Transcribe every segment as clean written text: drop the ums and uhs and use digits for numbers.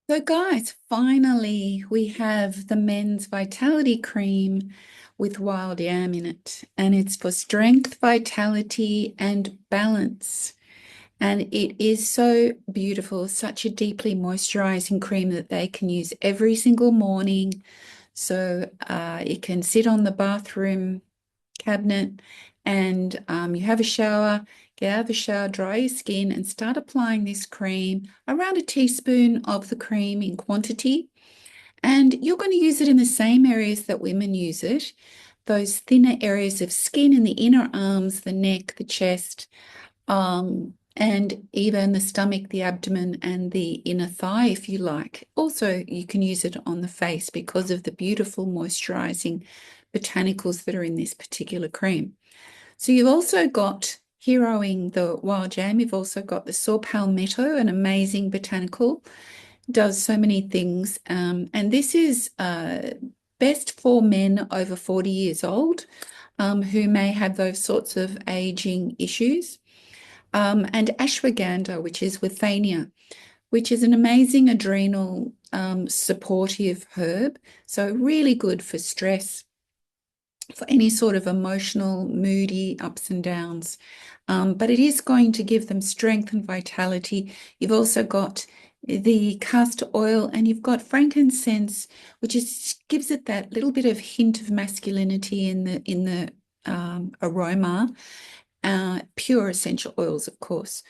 So guys, finally we have the men's vitality cream with wild yam in it, and it's for strength, vitality, and balance. And it is so beautiful, such a deeply moisturizing cream that they can use every single morning. So it can sit on the bathroom cabinet and you have a shower, get out of the shower, dry your skin, and start applying this cream, around a teaspoon of the cream in quantity. And you're going to use it in the same areas that women use it, those thinner areas of skin in the inner arms, the neck, the chest, and even the stomach, the abdomen, and the inner thigh, if you like. Also, you can use it on the face because of the beautiful moisturizing botanicals that are in this particular cream. So you've also got, heroing the wild yam, you've also got the Saw Palmetto, an amazing botanical, does so many things. And this is best for men over 40 years old who may have those sorts of aging issues. And ashwagandha, which is Withania, which is an amazing adrenal supportive herb. So really good for stress, for any sort of emotional, moody ups and downs. But it is going to give them strength and vitality. You've also got the castor oil, and you've got frankincense, which gives it that little bit of hint of masculinity in the aroma. Pure essential oils, of course.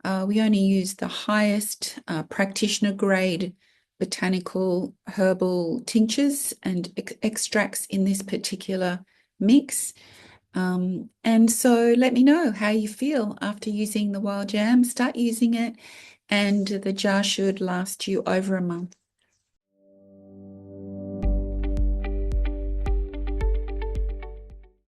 We only use the highest practitioner-grade botanical herbal tinctures and extracts in this particular mix. And so let me know how you feel after using the wild yam. Start using it, and the jar should last you over a month.